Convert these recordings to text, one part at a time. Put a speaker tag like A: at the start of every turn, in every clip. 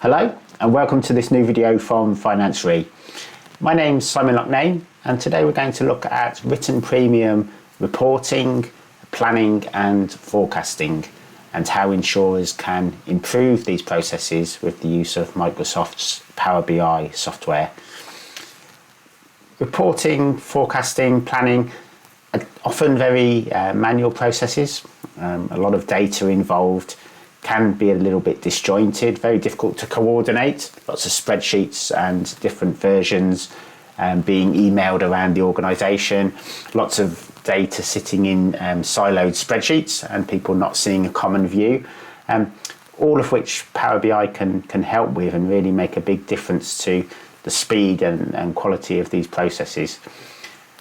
A: Hello and welcome to this new video from Finance Re. My name's Simon Lockname and today we're going to look at written premium reporting, planning and forecasting and how insurers can improve these processes with the use of Microsoft's Power BI software. Reporting, forecasting, planning are often very manual processes, a lot of data involved, can be a little bit disjointed, very difficult to coordinate, lots of spreadsheets and different versions being emailed around the organisation, lots of data sitting in siloed spreadsheets and people not seeing a common view, all of which Power BI can help with and really make a big difference to the speed and quality of these processes.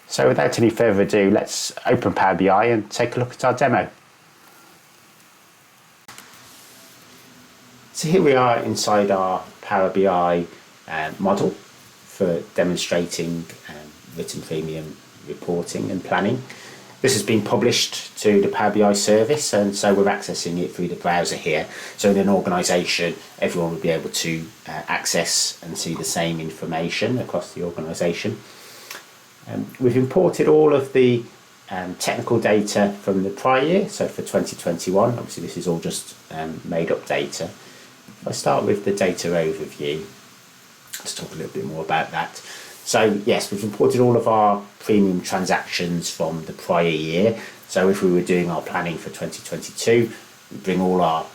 A: So without any further ado, let's open Power BI and take a look at our demo. So here we are inside our Power BI model for demonstrating written premium reporting and planning. This has been published to the Power BI service and so we're accessing it through the browser here. So in an organisation, everyone will be able to access and see the same information across the organisation. We've imported all of the technical data from the prior year, so for 2021, obviously this is all just made up data. If I start with the data overview, let's talk a little bit more about that. So yes, we've imported all of our premium transactions from the prior year. So if we were doing our planning for 2022, we bring all our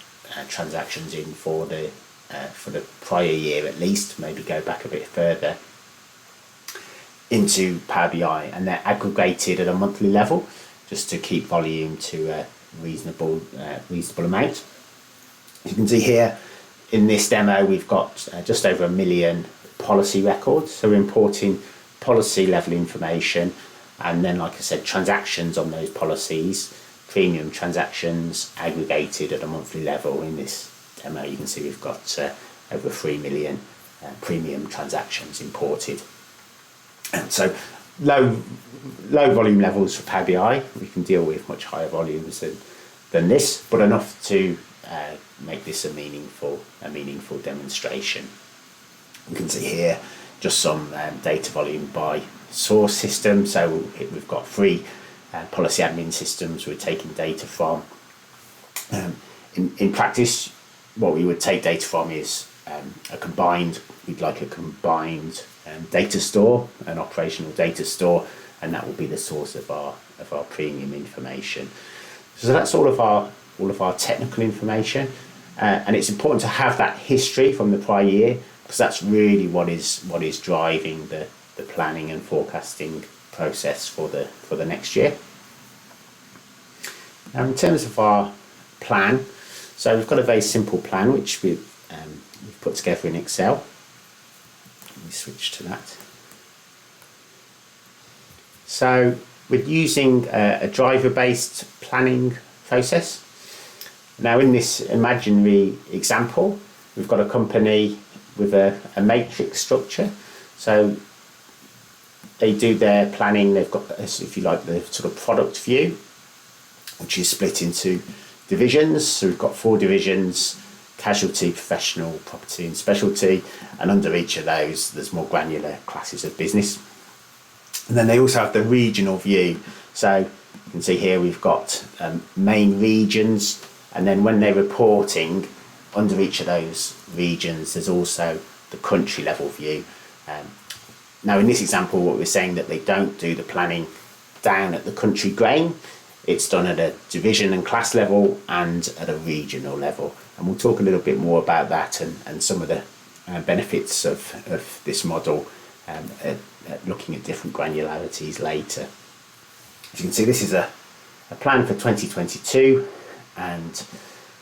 A: transactions in for the prior year at least, maybe go back a bit further into Power BI, and they're aggregated at a monthly level just to keep volume to a reasonable amount. You can see here in this demo we've got just over 1 million policy records, so we're importing policy level information and then, like I said, transactions on those policies, premium transactions aggregated at a monthly level. In this demo you can see we've got over 3 million premium transactions imported. And so low volume levels for Power BI, we can deal with much higher volumes than this, but enough to make this a meaningful demonstration. You can see here just some data volume by source system. So we've got 3 policy admin systems we're taking data from. In practice, what we would take data from is we'd like a combined data store, an operational data store, and that will be the source of our premium information. So that's all of our technical information, and it's important to have that history from the prior year because that's really what is driving the planning and forecasting process for the next year. Now, in terms of our plan, so we've got a very simple plan which we've put together in Excel. Let me switch to that. So we're using a driver-based planning process. Now in this imaginary example, we've got a company with a matrix structure. So they do their planning, they've got, if you like, the sort of product view, which is split into divisions. So we've got 4 divisions: casualty, professional, property and specialty, and under each of those there's more granular classes of business. And then they also have the regional view. So you can see here we've got main regions, and then when they're reporting under each of those regions there's also the country level view. Now in this example what we're saying that they don't do the planning down at the country grain, it's done at a division and class level and at a regional level, and we'll talk a little bit more about that and some of the benefits of this model at looking at different granularities later. As you can see, this is a plan for 2022, and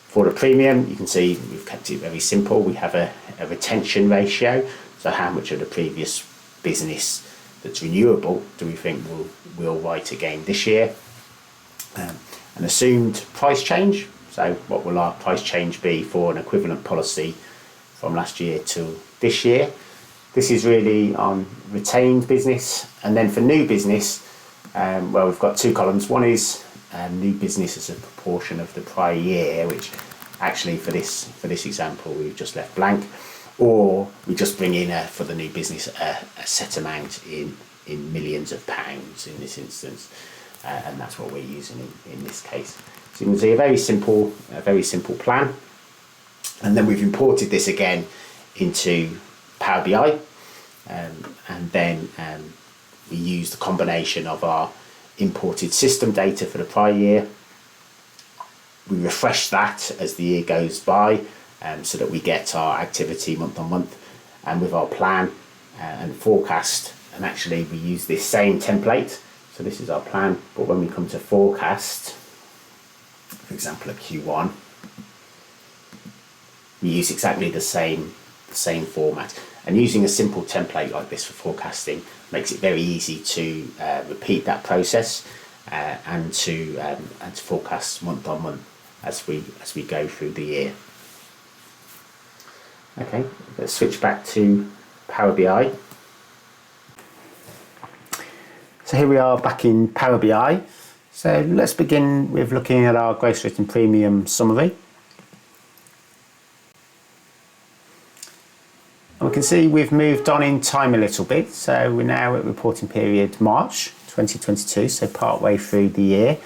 A: for the premium you can see we've kept it very simple. We have a retention ratio, so how much of the previous business that's renewable do we think we'll write again this year. An assumed price change, so what will our price change be for an equivalent policy from last year to this year. This is really on retained business, and then for new business, well, we've got 2 columns. One is new business as a proportion of the prior year, which actually for this example we've just left blank, or we just bring in for the new business a set amount in millions of pounds in this instance, and that's what we're using in this case. So you can see a very simple plan, and then we've imported this again into Power BI, and then we use the combination of our imported system data for the prior year. We refresh that as the year goes by, so that we get our activity month on month, and with our plan and forecast. And actually we use this same template. So this is our plan, but when we come to forecast, for example, a Q1, we use exactly the same format. And using a simple template like this for forecasting makes it very easy to repeat that process and to forecast month on month as we go through the year. Okay, let's switch back to Power BI. So here we are back in Power BI. So let's begin with looking at our gross written premium summary. And we can see we've moved on in time a little bit. So we're now at reporting period March 2022, so part way through the year.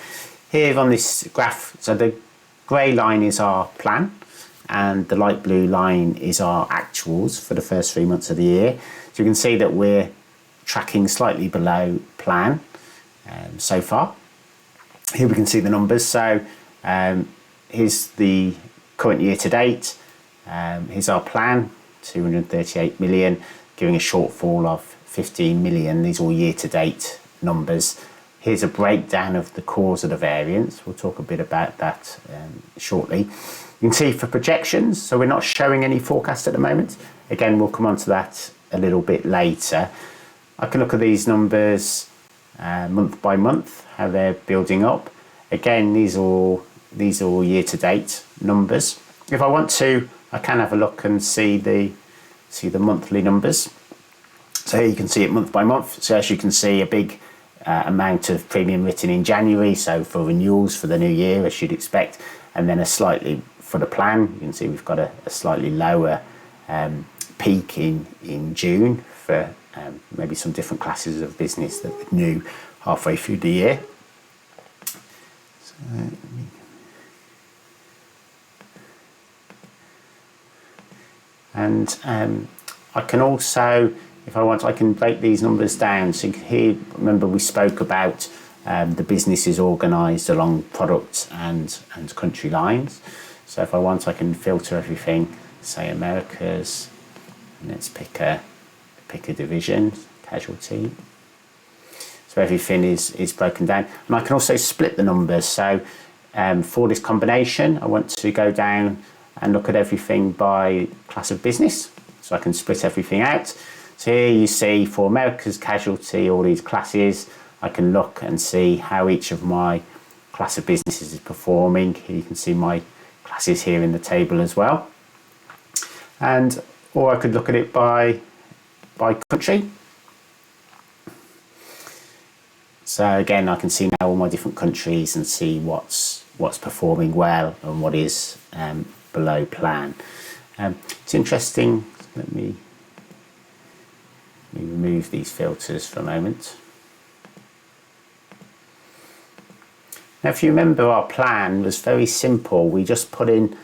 A: Here on this graph, so the grey line is our plan, and the light blue line is our actuals for the first 3 months of the year. So you can see that we're tracking slightly below plan so far. Here we can see the numbers. So here's the current year to date. Here's our plan, 238 million, giving a shortfall of 15 million. These are all year to date numbers. Here's a breakdown of the cause of the variance. We'll talk a bit about that shortly. You can see for projections, so we're not showing any forecast at the moment. Again, we'll come on to that a little bit later. I can look at these numbers month by month, how they're building up. Again, these are all year to date numbers. If I want to, I can have a look and see the monthly numbers. So here you can see it month by month. So as you can see, a big amount of premium written in January, so for renewals for the new year, as you'd expect, and then a slightly for the plan. You can see we've got a slightly lower peak in June for maybe some different classes of business that were new halfway through the year. So, and I can also, if I want, I can break these numbers down. So here, remember we spoke about the business is organised along product and country lines. So if I want, I can filter everything, say Americas, and let's pick a division, casualty. So everything is broken down. And I can also split the numbers. So for this combination, I want to go down and look at everything by class of business. So I can split everything out. So here you see for America's casualty, all these classes, I can look and see how each of my class of businesses is performing. Here you can see my classes here in the table as well. Or I could look at it by country. So again, I can see now all my different countries and see what's performing well and what is below plan. It's interesting. Let me remove these filters for a moment. Now, if you remember, our plan was very simple. We just put in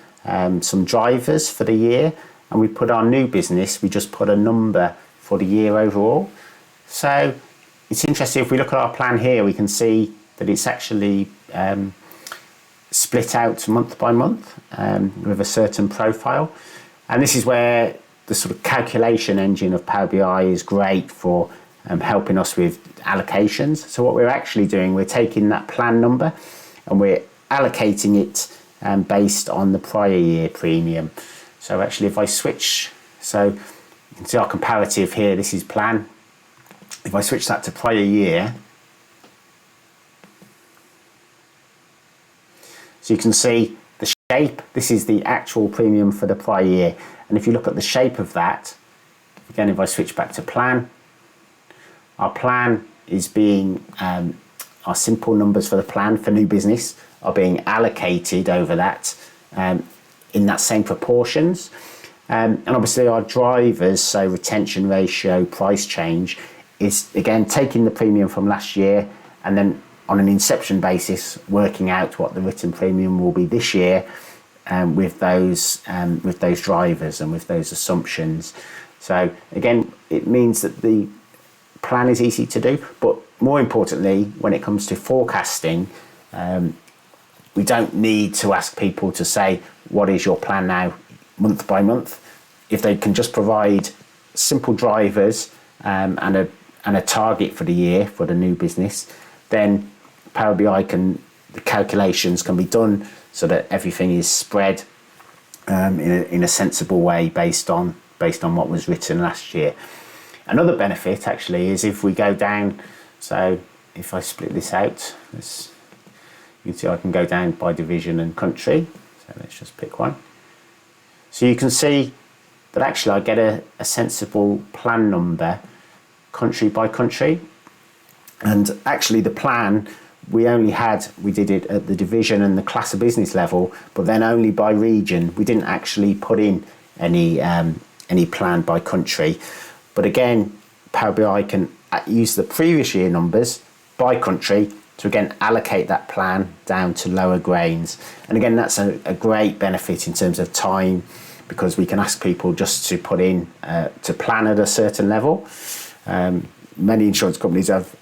A: some drivers for the year, and we put our new business, we just put a number for the year overall. So it's interesting, if we look at our plan here, we can see that it's actually split out month by month with a certain profile. And this is where the sort of calculation engine of Power BI is great for helping us with allocations. So what we're actually doing, we're taking that plan number and we're allocating it based on the prior year premium. So actually, if I switch, so you can see our comparative here, this is plan. If I switch that to prior year, so you can see the shape, this is the actual premium for the prior year. And if you look at the shape of that, again, if I switch back to plan, our plan is being, our simple numbers for the plan for new business are being allocated over that in that same proportions. And obviously our drivers, so retention ratio, price change, is again taking the premium from last year and then on an inception basis working out what the written premium will be this year, with those drivers and with those assumptions. So again, it means that the plan is easy to do, but more importantly, when it comes to forecasting, we don't need to ask people to say, what is your plan now, month by month? If they can just provide simple drivers and a target for the year for the new business, then Power BI the calculations can be done so that everything is spread in a sensible way based on what was written last year. Another benefit actually is if we go down, so if I split this out, you can see I can go down by division and country. So let's just pick one. So you can see that actually I get a sensible plan number country by country. And actually the plan we did it at the division and the class of business level, but then only by region. We didn't actually put in any plan by country. But again, Power BI can use the previous year numbers by country to again allocate that plan down to lower grains. And again, that's a great benefit in terms of time, because we can ask people just to put in to plan at a certain level. Many insurance companies have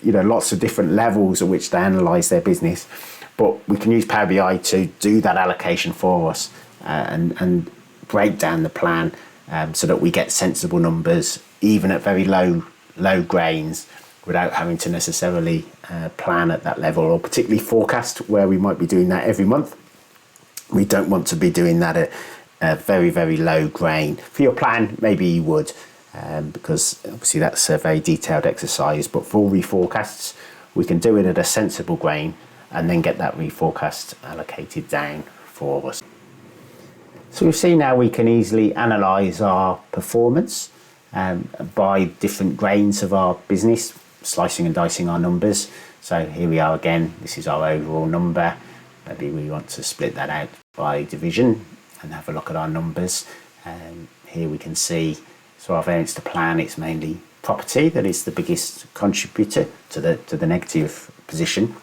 A: lots of different levels at which they analyse their business, but we can use Power BI to do that allocation for us and break down the plan so that we get sensible numbers even at very low grains, without having to necessarily plan at that level, or particularly forecast, where we might be doing that every month. We don't want to be doing that at a very, very low grain. For your plan, maybe you would, because obviously that's a very detailed exercise, but for reforecasts, we can do it at a sensible grain and then get that reforecast allocated down for us. So we've seen now we can easily analyse our performance by different grains of our business, slicing and dicing our numbers. So here we are again, this is our overall number. Maybe we want to split that out by division and have a look at our numbers. Here we can see, so our variance to plan, it's mainly property that is the biggest contributor to the negative position.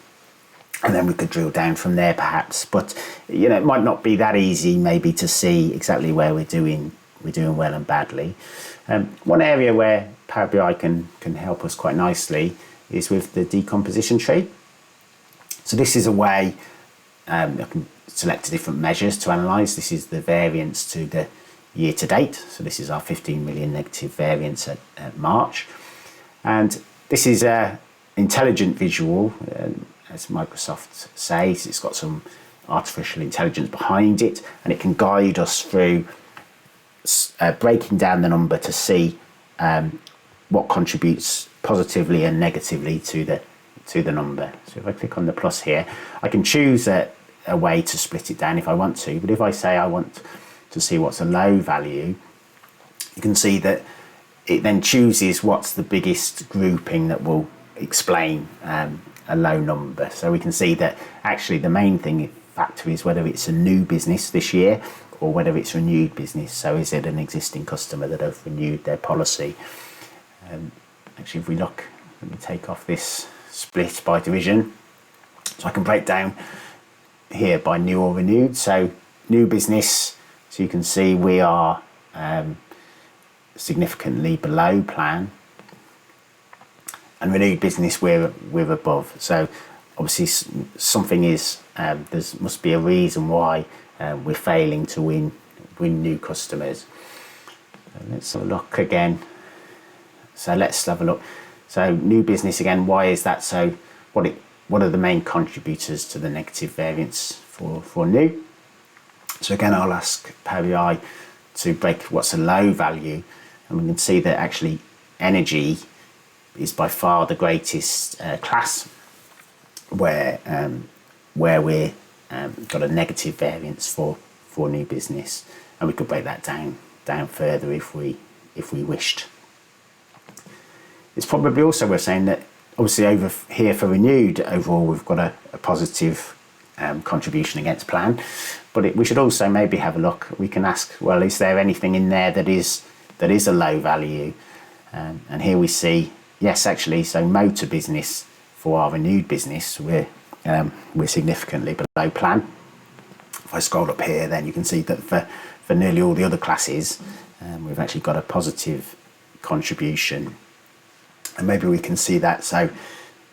A: And then we could drill down from there perhaps, but it might not be that easy maybe to see exactly where we're doing well and badly. One area where Power BI can help us quite nicely is with the decomposition tree. So this is a way I can select different measures to analyse. This is the variance to the year to date. So this is our 15 million negative variance at March. And this is an intelligent visual, as Microsoft says. It's got some artificial intelligence behind it, and it can guide us through breaking down the number to see what contributes positively and negatively to the number. So if I click on the plus here, I can choose a way to split it down if I want to. But if I say I want to see what's a low value, you can see that it then chooses what's the biggest grouping that will explain a low number. So we can see that actually the main factor is whether it's a new business this year or whether it's renewed business. So is it an existing customer that have renewed their policy? Actually, if we look, let me take off this split by division. So I can break down here by new or renewed. So new business, so you can see we are significantly below plan, and renewed business we're above. So obviously something is there must be a reason why we're failing to win new customers. Let's have a look again. So let's have a look. So new business again, why is that? So what are the main contributors to the negative variance for new? So again, I'll ask Power BI to break what's a low value, and we can see that actually energy is by far the greatest class where we're got a negative variance for new business, and we could break that down further if we wished. It's probably also worth saying that obviously over here for renewed overall we've got a positive contribution against plan. But we should also maybe have a look. We can ask, well, is there anything in there that is a low value? And here we see, yes, actually, so motor business for our renewed business, we're significantly below plan. If I scroll up here, then you can see that for nearly all the other classes, we've actually got a positive contribution. And maybe we can see that. So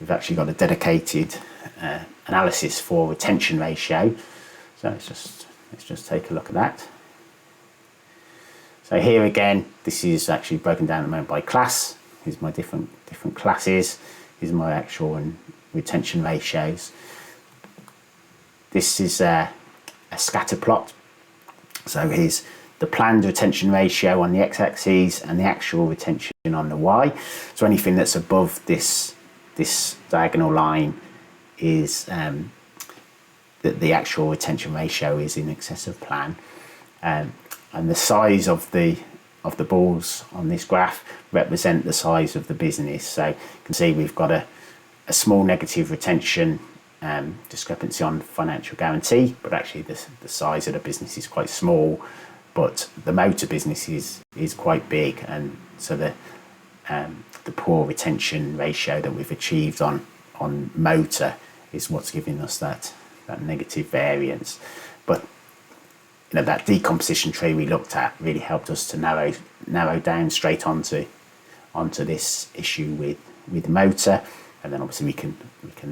A: we've actually got a dedicated analysis for retention ratio. So let's just take a look at that. So here again, this is actually broken down at the moment by class. Here's my different classes. Here's my actual and retention ratios. This is a scatter plot. So here's the planned retention ratio on the x-axis and the actual retention on the y. So anything that's above this diagonal line is that the actual retention ratio is in excess of plan. And the size of the balls on this graph represent the size of the business. So you can see we've got a small negative retention discrepancy on financial guarantee, but actually the size of the business is quite small, but the motor business is quite big, and so the poor retention ratio that we've achieved on motor is what's giving us that negative variance. But that decomposition tree we looked at really helped us to narrow down straight onto this issue with motor, and then obviously we can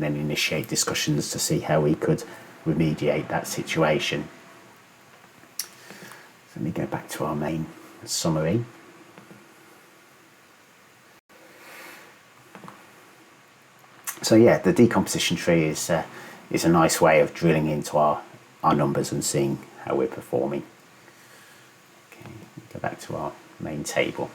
A: then initiate discussions to see how we could remediate that situation. So let me go back to our main summary. So yeah, the decomposition tree is a nice way of drilling into our numbers and seeing how we're performing. Okay, go back to our main table.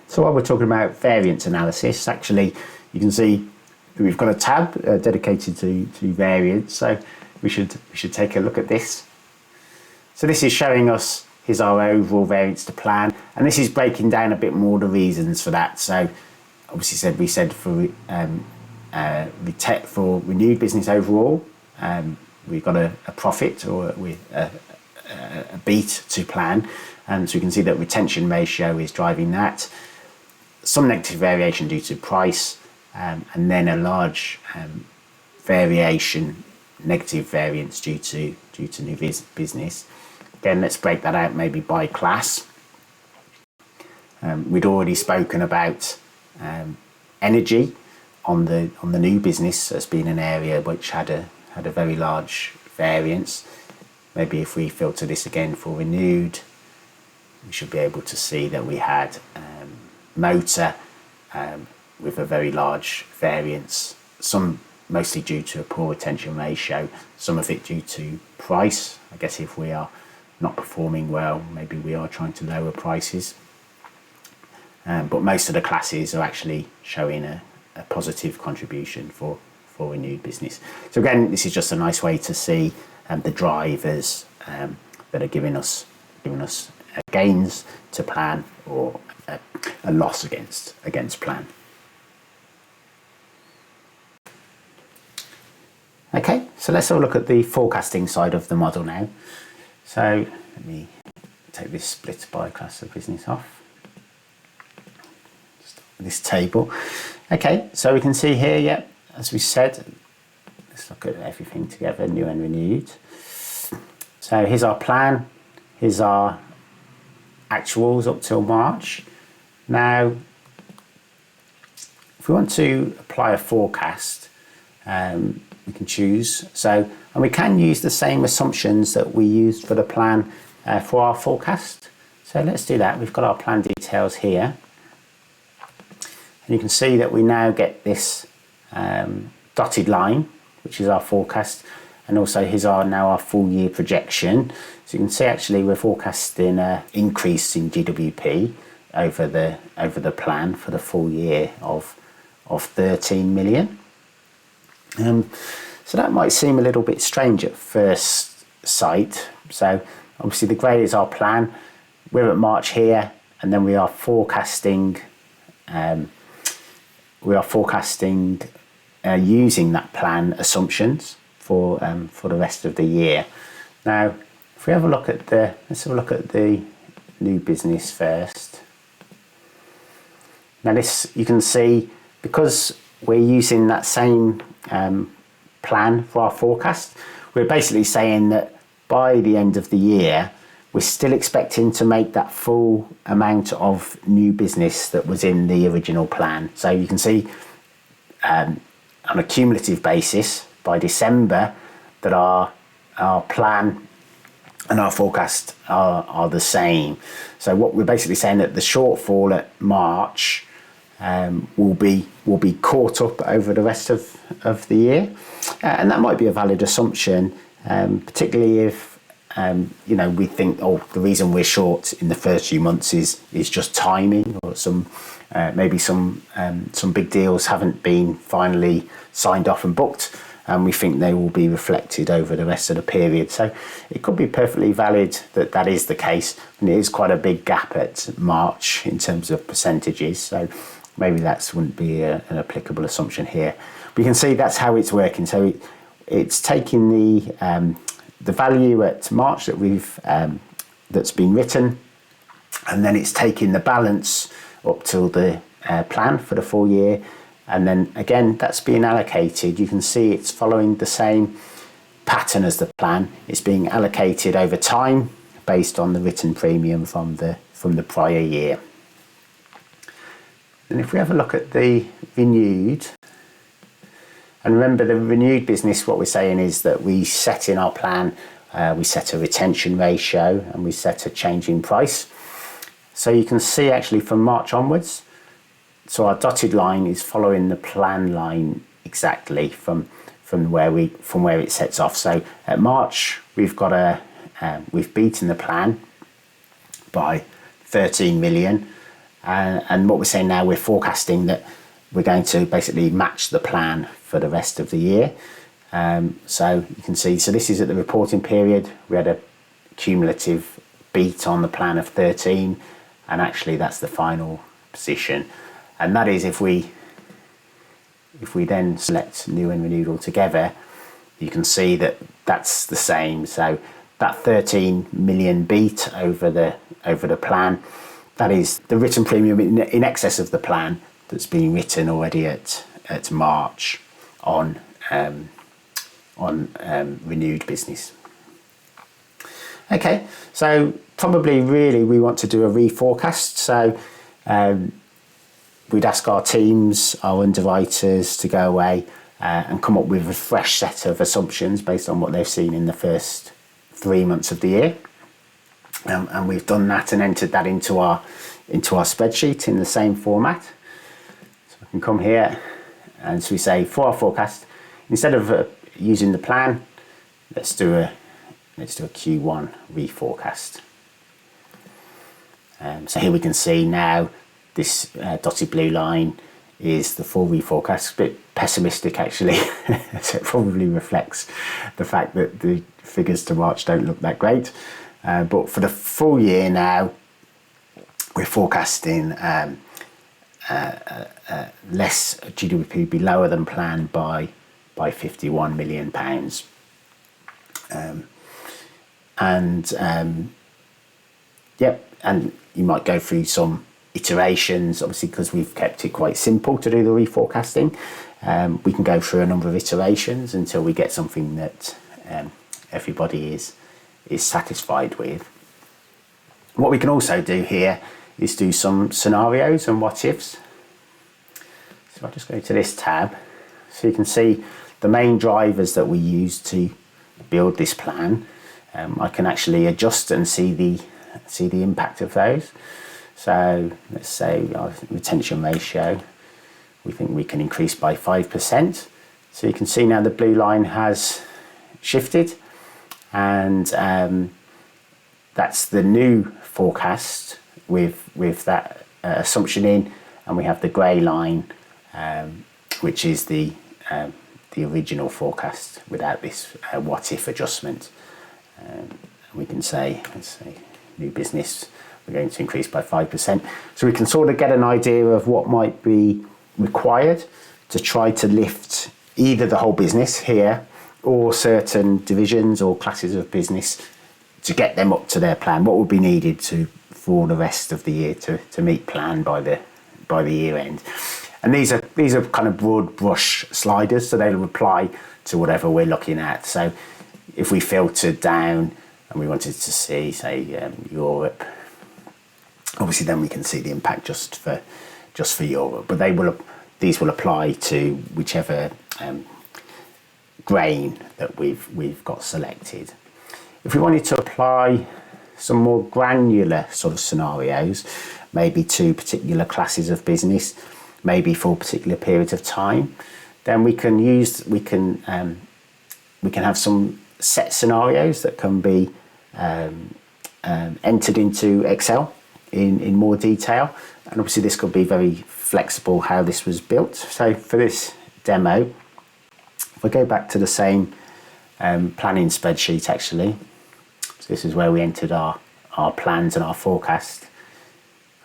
A: So while we're talking about variance analysis, actually you can see we've got a tab dedicated to variance. So we should take a look at this. So this is showing us here's our overall variance to plan, and this is breaking down a bit more the reasons for that. So obviously we said for renewed business overall, we've got a profit or a beat to plan, and so we can see that retention ratio is driving that. Some negative variation due to price, and then a large negative variance due to new business. Again, let's break that out maybe by class. We'd already spoken about energy on the new business as being an area which had a very large variance. Maybe if we filter this again for renewed, we should be able to see that we had motor with a very large variance, some mostly due to a poor retention ratio, some of it due to price. I guess if we are not performing well, maybe we are trying to lower prices. But most of the classes are actually showing a positive contribution for renewed business. So again, this is just a nice way to see the drivers that are giving us gains to plan or a loss against plan. Okay, so let's have a look at the forecasting side of the model now. So let me take this split by class of business off. Just this table. Okay, so we can see here, yeah, as we said, let's look at everything together, new and renewed. So here's our plan, here's our actuals up till March. Now, if we want to apply a forecast, we can choose. And we can use the same assumptions that we used for the plan for our forecast. So let's do that. We've got our plan details here. And you can see that we now get this dotted line, which is our forecast. And also here's now our full year projection. So you can see actually we're forecasting an increase in GWP over the plan for the full year of 13 million. So that might seem a little bit strange at first sight. So obviously the grey is our plan. We're at March here, and then we are forecasting using that plan assumptions for the rest of the year. Now, if we have a look at let's have a look at the new business first. Now this, you can see, because we're using that same plan for our forecast, we're basically saying that by the end of the year, we're still expecting to make that full amount of new business that was in the original plan. So you can see on a cumulative basis by December that our plan and our forecast are the same. So what we're basically saying, that the shortfall at March will be caught up over the rest of the year, and that might be a valid assumption, particularly if we think, the reason we're short in the first few months is just timing, or maybe some big deals haven't been finally signed off and booked, and we think they will be reflected over the rest of the period. So it could be perfectly valid that is the case, and it is quite a big gap at March in terms of percentages. So maybe that wouldn't be an applicable assumption here. But you can see that's how it's working. So it's taking the value at March that that's been written, and then it's taking the balance up till the plan for the full year, and then again that's being allocated. You can see it's following the same pattern as the plan. It's being allocated over time based on the written premium from the prior year. And if we have a look at the renewed, and remember the renewed business, what we're saying is that we set in our plan, we set a retention ratio and we set a change in price. So you can see actually from March onwards, so our dotted line is following the plan line exactly from where it sets off. So at March we've beaten the plan by 13 million, and what we're saying now, we're forecasting that we're going to basically match the plan for the rest of the year. So you can see, so this is at the reporting period, we had a cumulative beat on the plan of 13, and actually that's the final position. And that is if we then select new and renewed all together, you can see that that's the same. So that 13 million beat over the plan, that is the written premium in excess of the plan that's been written already at March on renewed business. Okay, so probably really we want to do a reforecast. So we'd ask our teams, our underwriters, to go away and come up with a fresh set of assumptions based on what they've seen in the first 3 months of the year. And we've done that and entered that into our spreadsheet in the same format. So I can come here, and so we say for our forecast, instead of using the plan, let's do a Q1 reforecast. So here we can see now this dotted blue line is the full reforecast. A bit pessimistic actually, so it probably reflects the fact that the figures to March don't look that great. But for the full year now, we're forecasting less GWP, be lower than planned by £51 million. And you might go through some iterations, obviously, because we've kept it quite simple to do the reforecasting. We can go through a number of iterations until we get something that everybody is satisfied with. What we can also do here is do some scenarios and what ifs. So I'll just go to this tab, so you can see the main drivers that we use to build this plan. I can actually adjust and see the impact of those. So let's say our retention ratio, we think we can increase by 5%. So you can see now the blue line has shifted, and that's the new forecast with that assumption in, and we have the grey line, which is the original forecast without this what if adjustment. We can say, let's say new business, we're going to increase by 5%. So we can sort of get an idea of what might be required to try to lift either the whole business here or certain divisions or classes of business to get them up to their plan. What would be needed for the rest of the year to meet plan by the year end. And these are kind of broad brush sliders, so they'll apply to whatever we're looking at. So if we filtered down and we wanted to see, say, Europe, obviously then we can see the impact just for Europe. But these will apply to whichever grain that we've got selected. If we wanted to apply some more granular sort of scenarios, maybe to particular classes of business, maybe for particular periods of time, then we can have some set scenarios that can be entered into Excel in more detail. And obviously this could be very flexible how this was built. So for this demo, if I go back to the same planning spreadsheet actually, so this is where we entered our plans and our forecast.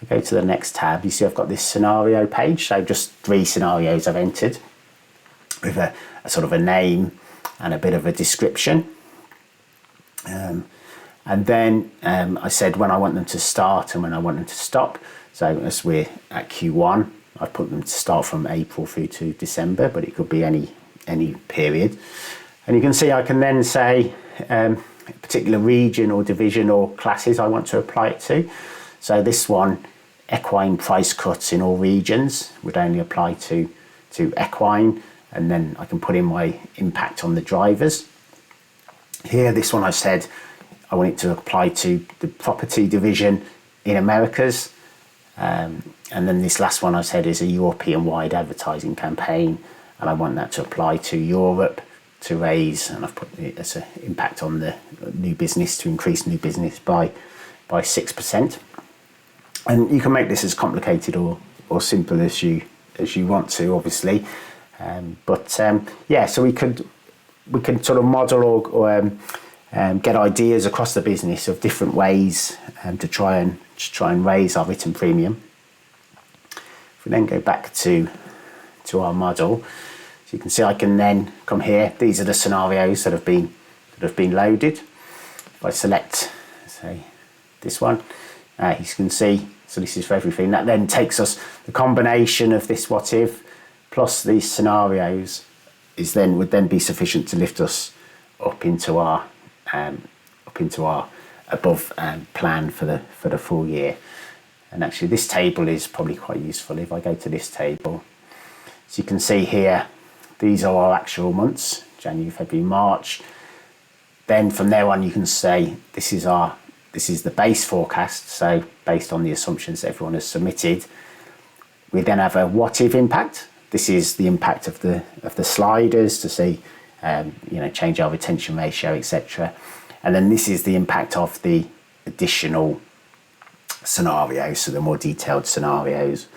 A: I go to the next tab, you see I've got this scenario page, so just 3 scenarios I've entered with a sort of a name and a bit of a description. And then I said when I want them to start and when I want them to stop. So as we're at Q1, I've put them to start from April through to December, but it could be any period. And you can see I can then say a particular region or division or classes I want to apply it to. So this one, equine price cuts in all regions, would only apply to equine, and then I can put in my impact on the drivers. Here, this one I said I want it to apply to the property division in Americas. And then this last one I said is a European-wide advertising campaign, and I want that to apply to Europe to raise, and I've put it as an impact on the new business, to increase new business by 6%. And you can make this as complicated or simple as you want to, obviously. Yeah, so we can sort of model or get ideas across the business of different ways to try and raise our written premium. If we then go back to our model, so you can see I can then come here. These are the scenarios that have been loaded. If I select, say, this one, you can see. So this is for everything. That then takes us, the combination of this what if plus these scenarios would then be sufficient to lift us up into our above plan for the full year. And actually this table is probably quite useful. If I go to this table, so you can see here, these are our actual months, January, February, March. Then from there on you can say this is the base forecast, so based on the assumptions that everyone has submitted. We then have a what if impact. This is the impact of the sliders to see, change our retention ratio, etc. And then this is the impact of the additional scenarios, so the more detailed scenarios,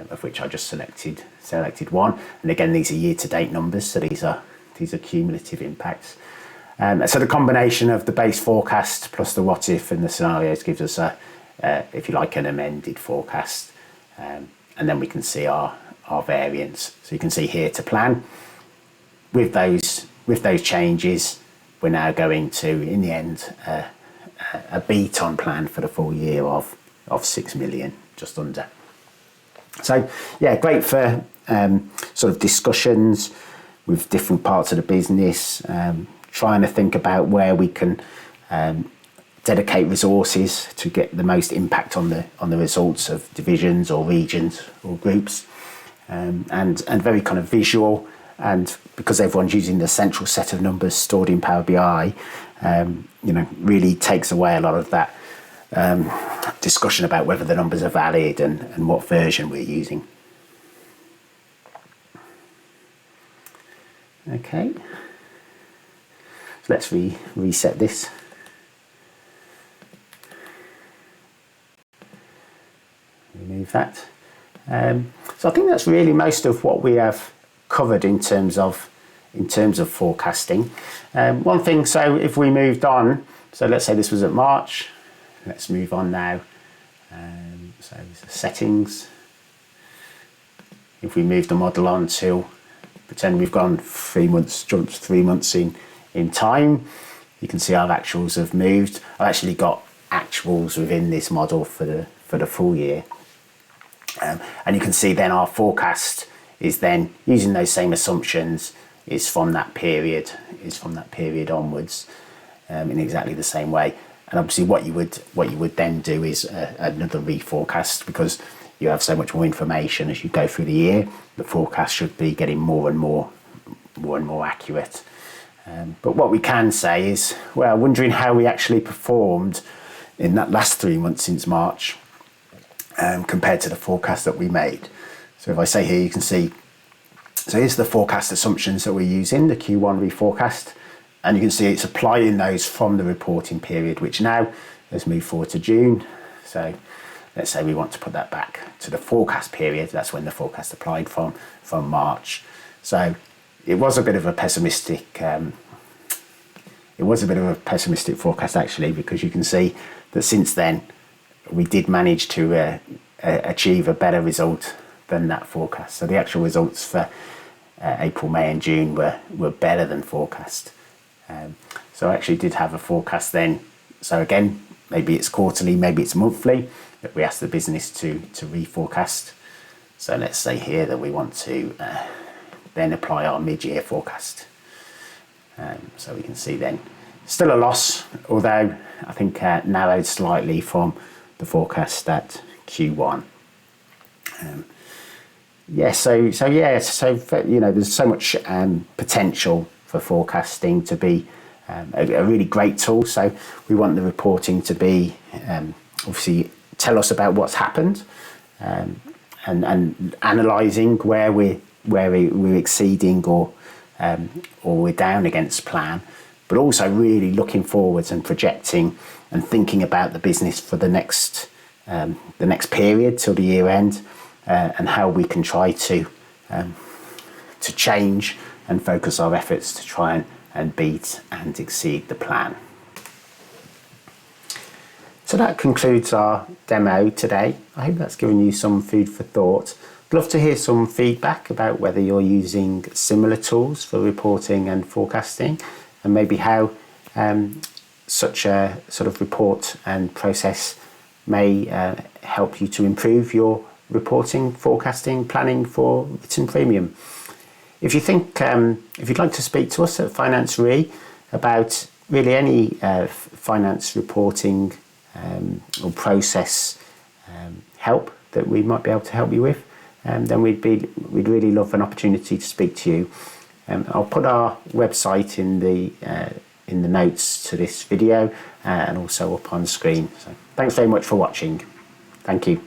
A: of which I just selected one. And again, these are year-to-date numbers, so these are cumulative impacts. So the combination of the base forecast plus the what if and the scenarios gives us if you like, an amended forecast. And then we can see our variance. So you can see here to plan. With those changes, we're now going to, in the end, a beat on plan for the full year of 6 million, just under. So yeah, great for sort of discussions with different parts of the business, trying to think about where we can dedicate resources to get the most impact on the results of divisions or regions or groups, and very kind of visual. And because everyone's using the central set of numbers stored in Power BI, really takes away a lot of that discussion about whether the numbers are valid and what version we're using. Okay, so let's reset this. Remove that. So I think that's really most of what we have covered in terms of forecasting. One thing, so if we moved on, so let's say this was at March, let's move on now. So settings. If we move the model on to pretend we've gone 3 months, jumped 3 months in time. You can see our actuals have moved. I've actually got actuals within this model for the full year. And you can see then our forecast is then using those same assumptions is from that period onwards, in exactly the same way. And obviously what you would then do is another reforecast, because you have so much more information as you go through the year. The forecast should be getting more and more accurate. But what we can say is, well, wondering how we actually performed in that last 3 months since March, compared to the forecast that we made. So if I say here, you can see, so here's the forecast assumptions that we're using, the Q1 reforecast, and you can see it's applying those from the reporting period, which now has moved forward to June. So let's say we want to put that back to the forecast period. That's when the forecast applied from March. So it was a bit of a pessimistic forecast actually, because you can see that since then we did manage to achieve a better result than that forecast. So the actual results for April, May and June were better than forecast. So I actually did have a forecast then. So again, maybe it's quarterly, maybe it's monthly, that we ask the business to reforecast. So let's say here that we want to then apply our mid-year forecast. So we can see then still a loss, although I think narrowed slightly from the forecast at Q1. So you know, there's so much potential for forecasting to be a really great tool. So we want the reporting to be obviously tell us about what's happened, and analysing where we're exceeding or we're down against plan, but also really looking forwards and projecting and thinking about the business for the next period till the year end, and how we can try to change and focus our efforts to try and beat and exceed the plan. So that concludes our demo today. I hope that's given you some food for thought. I'd love to hear some feedback about whether you're using similar tools for reporting and forecasting, and maybe how such a sort of report and process may help you to improve your reporting, forecasting, planning for written premium. If you think, if you'd like to speak to us at Finance Re about really any finance reporting or process help that we might be able to help you with, then we'd really love an opportunity to speak to you. I'll put our website in the notes to this video, and also up on screen. So thanks very much for watching. Thank you.